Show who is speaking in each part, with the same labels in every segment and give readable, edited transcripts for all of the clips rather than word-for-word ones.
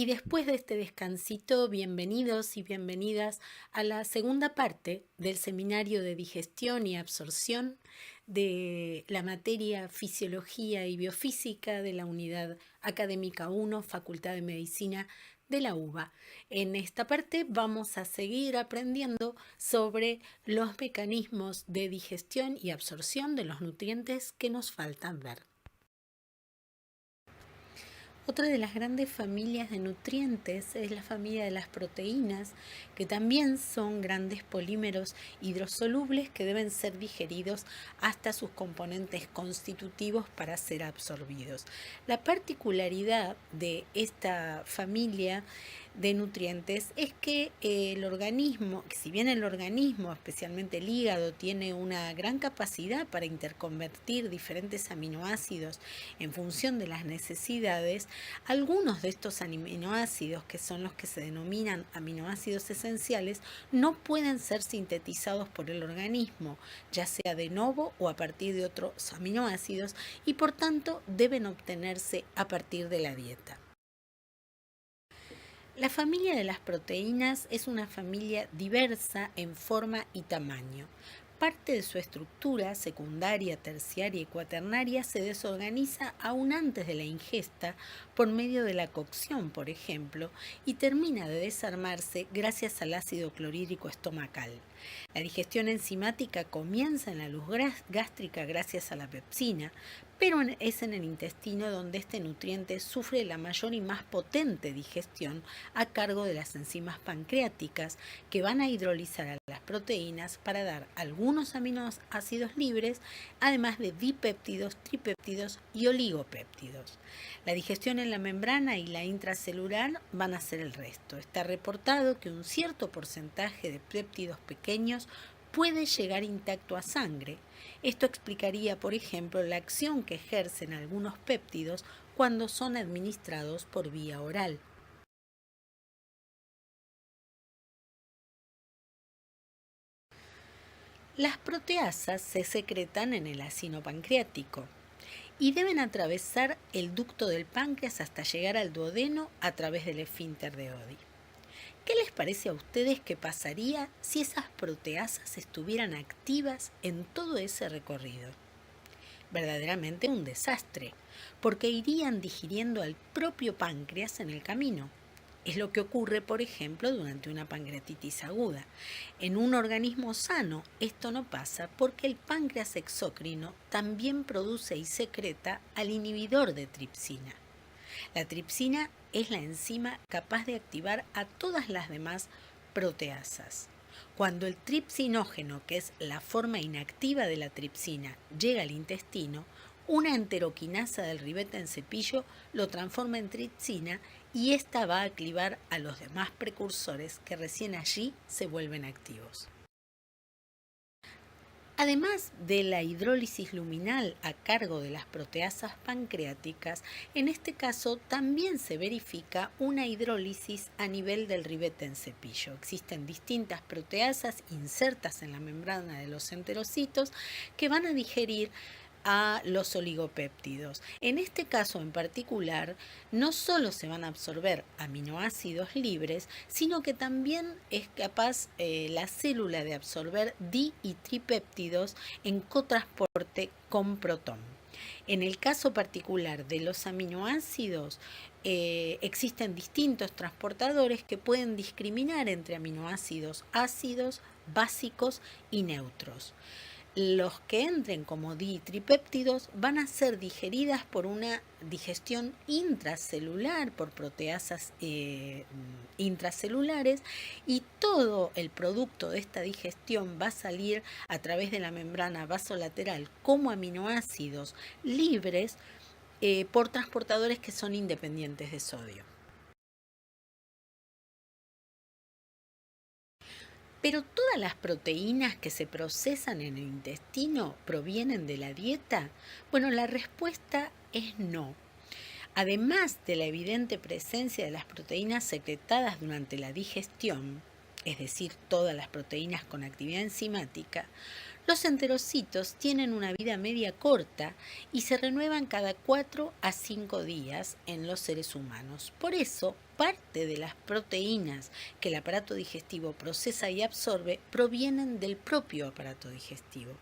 Speaker 1: Y después de este descansito, bienvenidos y bienvenidas a la segunda parte del seminario de digestión y absorción de la materia Fisiología y Biofísica de la Unidad Académica 1, Facultad de Medicina de la UBA. En esta parte vamos a seguir aprendiendo sobre los mecanismos de digestión y absorción de los nutrientes que nos faltan ver. Otra de las grandes familias de nutrientes es la familia de las proteínas, que también son grandes polímeros hidrosolubles que deben ser digeridos hasta sus componentes constitutivos para ser absorbidos. La particularidad de esta familia de nutrientes es que el organismo, si bien el organismo, especialmente el hígado, tiene una gran capacidad para interconvertir diferentes aminoácidos en función de las necesidades, algunos de estos aminoácidos, que son los que se denominan aminoácidos esenciales, no pueden ser sintetizados por el organismo, ya sea de novo o a partir de otros aminoácidos, y por tanto deben obtenerse a partir de la dieta. La familia de las proteínas es una familia diversa en forma y tamaño. Parte de su estructura secundaria, terciaria y cuaternaria se desorganiza aún antes de la ingesta por medio de la cocción, por ejemplo, y termina de desarmarse gracias al ácido clorhídrico estomacal. La digestión enzimática comienza en la luz gástrica gracias a la pepsina, pero es en el intestino donde este nutriente sufre la mayor y más potente digestión a cargo de las enzimas pancreáticas, que van a hidrolizar a las proteínas para dar algunos aminoácidos libres, además de dipéptidos, tripéptidos y oligopéptidos. La digestión en la membrana y la intracelular van a ser el resto. Está reportado que un cierto porcentaje de péptidos pequeños puede llegar intacto a sangre. Esto explicaría, por ejemplo, la acción que ejercen algunos péptidos cuando son administrados por vía oral. Las proteasas se secretan en el ácido pancreático y deben atravesar el ducto del páncreas hasta llegar al duodeno a través del esfínter de Oddi. ¿Qué les parece a ustedes que pasaría si esas proteasas estuvieran activas en todo ese recorrido? Verdaderamente un desastre, porque irían digiriendo al propio páncreas en el camino. Es lo que ocurre, por ejemplo, durante una pancreatitis aguda. En un organismo sano esto no pasa porque el páncreas exócrino también produce y secreta al inhibidor de tripsina. La tripsina es la enzima capaz de activar a todas las demás proteasas. Cuando el tripsinógeno, que es la forma inactiva de la tripsina, llega al intestino, una enteroquinasa del ribete en cepillo lo transforma en tripsina y esta va a activar a los demás precursores que recién allí se vuelven activos. Además de la hidrólisis luminal a cargo de las proteasas pancreáticas, en este caso también se verifica una hidrólisis a nivel del ribete en cepillo. Existen distintas proteasas insertas en la membrana de los enterocitos que van a digerir a los oligopéptidos. En este caso en particular, no solo se van a absorber aminoácidos libres, sino que también es capaz la célula de absorber di y tripéptidos en cotransporte con protón. En el caso particular de los aminoácidos, existen distintos transportadores que pueden discriminar entre aminoácidos ácidos, básicos y neutros. Los que entren como ditripéptidos van a ser digeridas por una digestión intracelular, por proteasas intracelulares, y todo el producto de esta digestión va a salir a través de la membrana vasolateral como aminoácidos libres por transportadores que son independientes de sodio. ¿Pero todas las proteínas que se procesan en el intestino provienen de la dieta? Bueno, la respuesta es no. Además de la evidente presencia de las proteínas secretadas durante la digestión, es decir, todas las proteínas con actividad enzimática, Los enterocitos tienen una vida media corta y se renuevan cada 4 a 5 días en los seres humanos. Por eso, parte de las proteínas que el aparato digestivo procesa y absorbe provienen del propio aparato digestivo.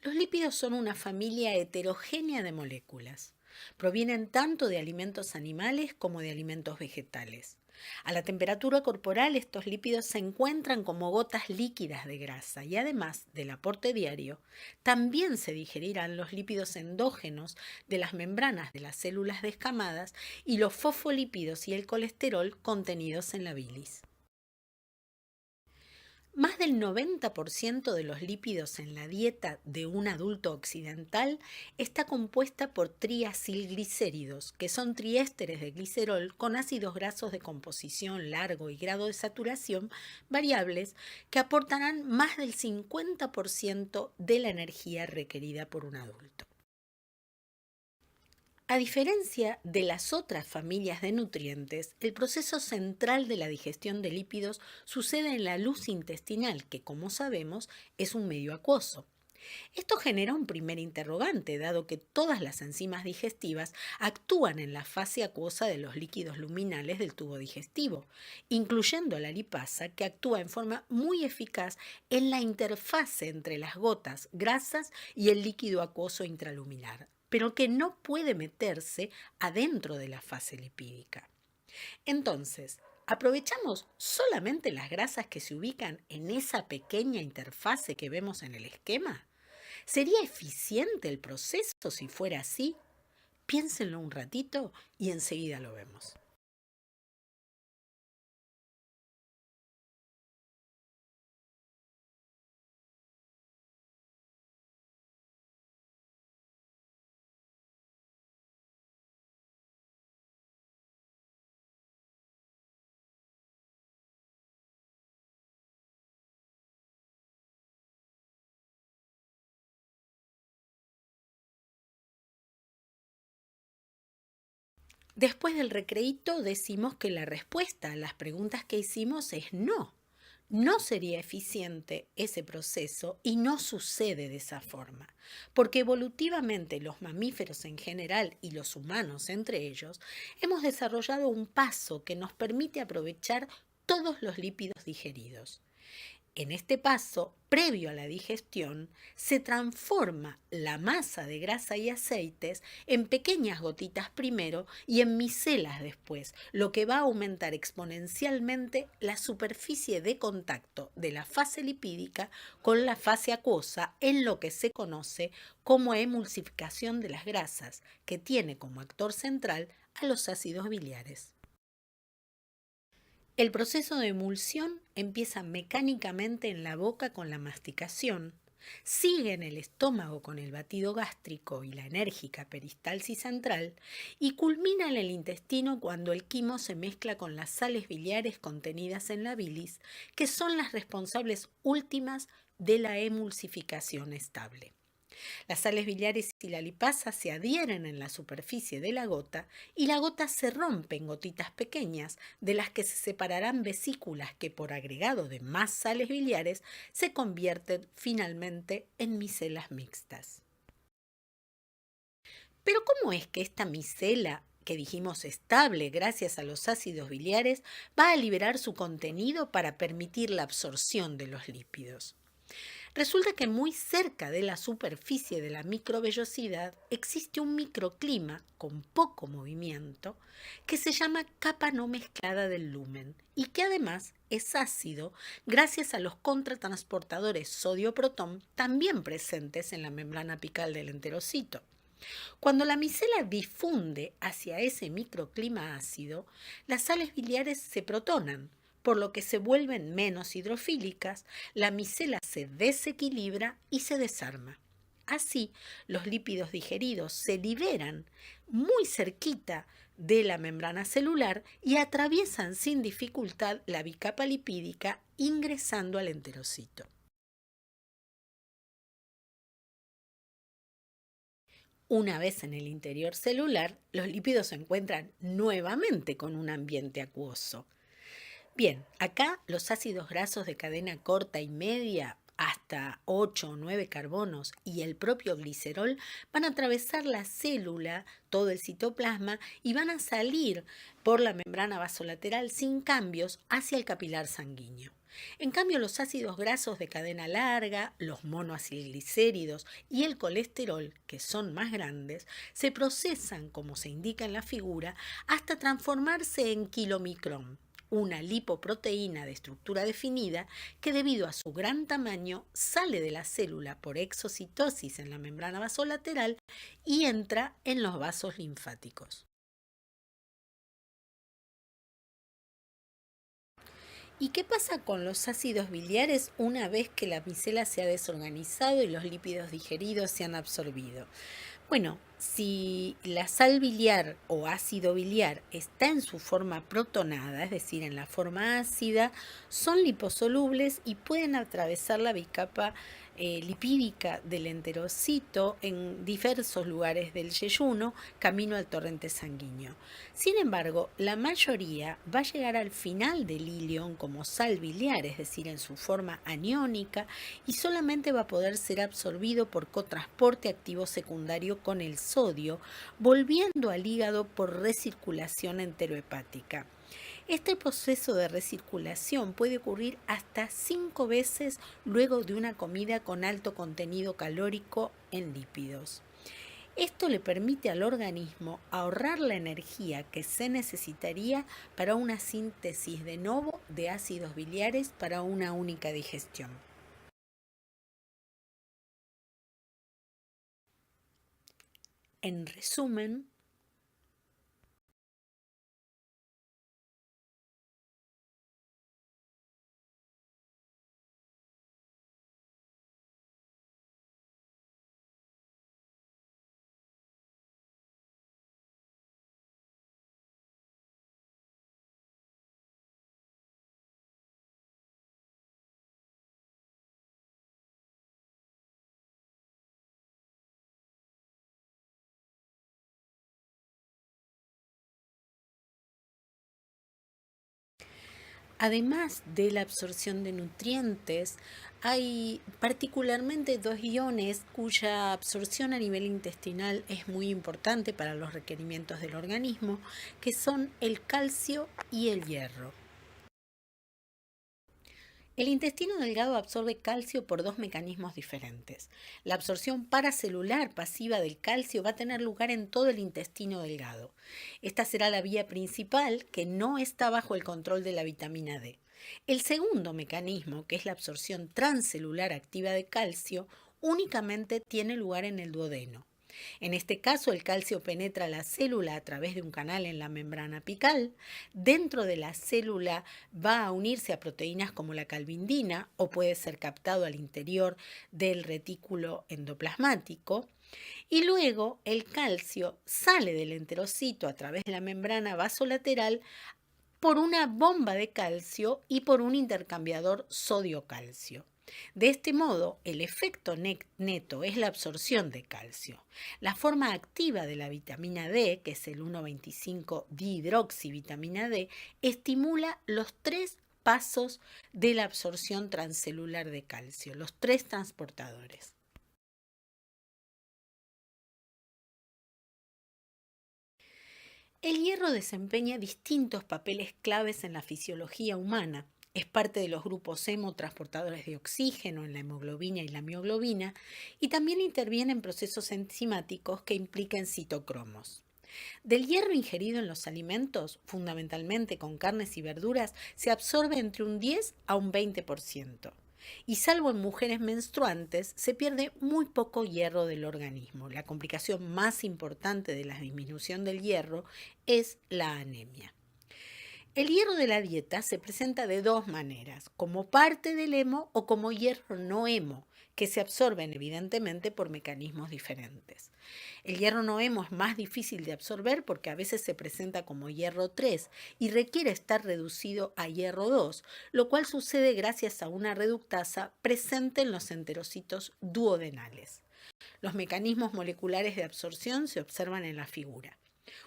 Speaker 1: Los lípidos son una familia heterogénea de moléculas. Provienen tanto de alimentos animales como de alimentos vegetales. A la temperatura corporal, estos lípidos se encuentran como gotas líquidas de grasa y además del aporte diario, también se digerirán los lípidos endógenos de las membranas de las células descamadas y los fosfolípidos y el colesterol contenidos en la bilis. Más del 90% de los lípidos en la dieta de un adulto occidental está compuesta por triacilglicéridos, que son triésteres de glicerol con ácidos grasos de composición largo y grado de saturación variables que aportarán más del 50% de la energía requerida por un adulto. A diferencia de las otras familias de nutrientes, el proceso central de la digestión de lípidos sucede en la luz intestinal, que como sabemos es un medio acuoso. Esto genera un primer interrogante, dado que todas las enzimas digestivas actúan en la fase acuosa de los líquidos luminales del tubo digestivo, incluyendo la lipasa, que actúa en forma muy eficaz en la interfase entre las gotas grasas y el líquido acuoso intraluminar, pero que no puede meterse adentro de la fase lipídica. Entonces, ¿aprovechamos solamente las grasas que se ubican en esa pequeña interfase que vemos en el esquema? ¿Sería eficiente el proceso si fuera así? Piénsenlo un ratito y enseguida lo vemos. Después del recreíto decimos que la respuesta a las preguntas que hicimos es no. No sería eficiente ese proceso y no sucede de esa forma, porque evolutivamente los mamíferos en general y los humanos entre ellos hemos desarrollado un paso que nos permite aprovechar todos los lípidos digeridos. En este paso, previo a la digestión, se transforma la masa de grasa y aceites en pequeñas gotitas primero y en micelas después, lo que va a aumentar exponencialmente la superficie de contacto de la fase lipídica con la fase acuosa en lo que se conoce como emulsificación de las grasas, que tiene como actor central a los ácidos biliares. El proceso de emulsión empieza mecánicamente en la boca con la masticación, sigue en el estómago con el batido gástrico y la enérgica peristalsis central y culmina en el intestino cuando el quimo se mezcla con las sales biliares contenidas en la bilis, que son las responsables últimas de la emulsificación estable. Las sales biliares y la lipasa se adhieren en la superficie de la gota y la gota se rompe en gotitas pequeñas, de las que se separarán vesículas que por agregado de más sales biliares se convierten finalmente en micelas mixtas. Pero ¿cómo es que esta micela, que dijimos estable gracias a los ácidos biliares, va a liberar su contenido para permitir la absorción de los lípidos? Resulta que muy cerca de la superficie de la microvellosidad existe un microclima con poco movimiento que se llama capa no mezclada del lumen y que además es ácido gracias a los contratransportadores sodio-protón también presentes en la membrana apical del enterocito. Cuando la micela difunde hacia ese microclima ácido, las sales biliares se protonan, por lo que se vuelven menos hidrofílicas, la micela se desequilibra y se desarma. Así, los lípidos digeridos se liberan muy cerquita de la membrana celular y atraviesan sin dificultad la bicapa lipídica ingresando al enterocito. Una vez en el interior celular, los lípidos se encuentran nuevamente con un ambiente acuoso. Bien, acá los ácidos grasos de cadena corta y media, hasta 8 o 9 carbonos, y el propio glicerol van a atravesar la célula, todo el citoplasma, y van a salir por la membrana vasolateral sin cambios hacia el capilar sanguíneo. En cambio, los ácidos grasos de cadena larga, los monoacilglicéridos y el colesterol, que son más grandes, se procesan, como se indica en la figura, hasta transformarse en kilomicrón, una lipoproteína de estructura definida que debido a su gran tamaño sale de la célula por exocitosis en la membrana vasolateral y entra en los vasos linfáticos. ¿Y qué pasa con los ácidos biliares una vez que la micela se ha desorganizado y los lípidos digeridos se han absorbido? Bueno, si la sal biliar o ácido biliar está en su forma protonada, es decir, en la forma ácida, son liposolubles y pueden atravesar la bicapa lipídica del enterocito en diversos lugares del yeyuno, camino al torrente sanguíneo. Sin embargo, la mayoría va a llegar al final del ilion como sal biliar, es decir, en su forma aniónica, y solamente va a poder ser absorbido por cotransporte activo secundario con el sodio, volviendo al hígado por recirculación enterohepática. Este proceso de recirculación puede ocurrir hasta 5 veces luego de una comida con alto contenido calórico en lípidos. Esto le permite al organismo ahorrar la energía que se necesitaría para una síntesis de novo de ácidos biliares para una única digestión. En resumen, además de la absorción de nutrientes, hay particularmente dos iones cuya absorción a nivel intestinal es muy importante para los requerimientos del organismo, que son el calcio y el hierro. El intestino delgado absorbe calcio por dos mecanismos diferentes. La absorción paracelular pasiva del calcio va a tener lugar en todo el intestino delgado. Esta será la vía principal que no está bajo el control de la vitamina D. El segundo mecanismo, que es la absorción transcelular activa de calcio, únicamente tiene lugar en el duodeno. En este caso, el calcio penetra la célula a través de un canal en la membrana apical. Dentro de la célula va a unirse a proteínas como la calvindina o puede ser captado al interior del retículo endoplasmático. Y luego el calcio sale del enterocito a través de la membrana vasolateral por una bomba de calcio y por un intercambiador sodio-calcio. De este modo, el efecto neto es la absorción de calcio. La forma activa de la vitamina D, que es el 1,25-dihidroxivitamina D, estimula los tres pasos de la absorción transcelular de calcio, los tres transportadores. El hierro desempeña distintos papeles claves en la fisiología humana. Es parte de los grupos hemo transportadores de oxígeno en la hemoglobina y la mioglobina y también interviene en procesos enzimáticos que implican citocromos. Del hierro ingerido en los alimentos, fundamentalmente con carnes y verduras, se absorbe entre un 10 a un 20%. Y salvo en mujeres menstruantes, se pierde muy poco hierro del organismo. La complicación más importante de la disminución del hierro es la anemia. El hierro de la dieta se presenta de dos maneras, como parte del hemo o como hierro no hemo, que se absorben evidentemente por mecanismos diferentes. El hierro no hemo es más difícil de absorber porque a veces se presenta como hierro 3 y requiere estar reducido a hierro 2, lo cual sucede gracias a una reductasa presente en los enterocitos duodenales. Los mecanismos moleculares de absorción se observan en la figura.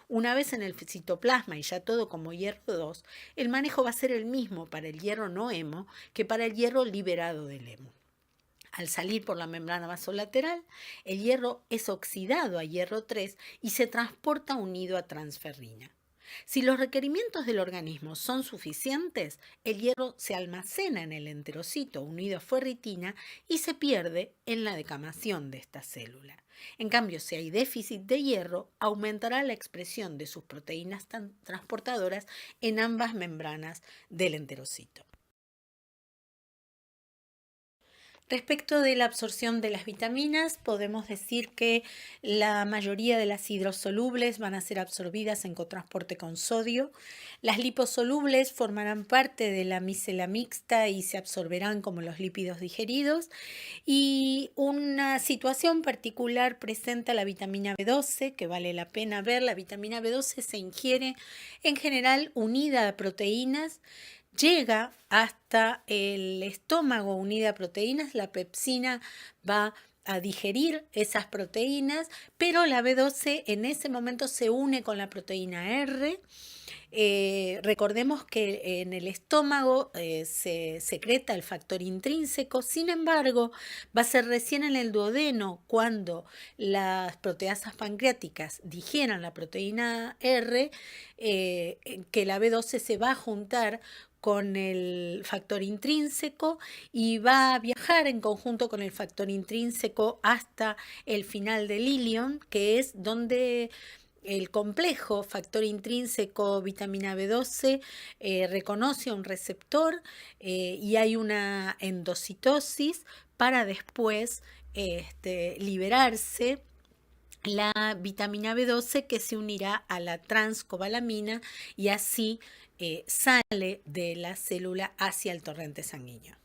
Speaker 1: Una vez en el citoplasma y ya todo como hierro 2, el manejo va a ser el mismo para el hierro no hemo que para el hierro liberado del hemo. Al salir por la membrana vasolateral, el hierro es oxidado a hierro 3 y se transporta unido a transferrina. Si los requerimientos del organismo son suficientes, el hierro se almacena en el enterocito unido a ferritina y se pierde en la decamación de esta célula. En cambio, si hay déficit de hierro, aumentará la expresión de sus proteínas transportadoras en ambas membranas del enterocito. Respecto de la absorción de las vitaminas, podemos decir que la mayoría de las hidrosolubles van a ser absorbidas en cotransporte con sodio. Las liposolubles formarán parte de la micela mixta y se absorberán como los lípidos digeridos. Y una situación particular presenta la vitamina B12, que vale la pena ver. La vitamina B12 se ingiere en general unida a proteínas. Llega hasta el estómago unida a proteínas, la pepsina va a digerir esas proteínas, pero la B12 en ese momento se une con la proteína R. Recordemos que en el estómago se secreta el factor intrínseco, sin embargo, va a ser recién en el duodeno cuando las proteasas pancreáticas digieran la proteína R que la B12 se va a juntar con el factor intrínseco y va a viajar en conjunto con el factor intrínseco hasta el final del ilion, que es donde el complejo factor intrínseco vitamina B12 reconoce un receptor y hay una endocitosis para después liberarse la vitamina B12 que se unirá a la transcobalamina y así sale de la célula hacia el torrente sanguíneo.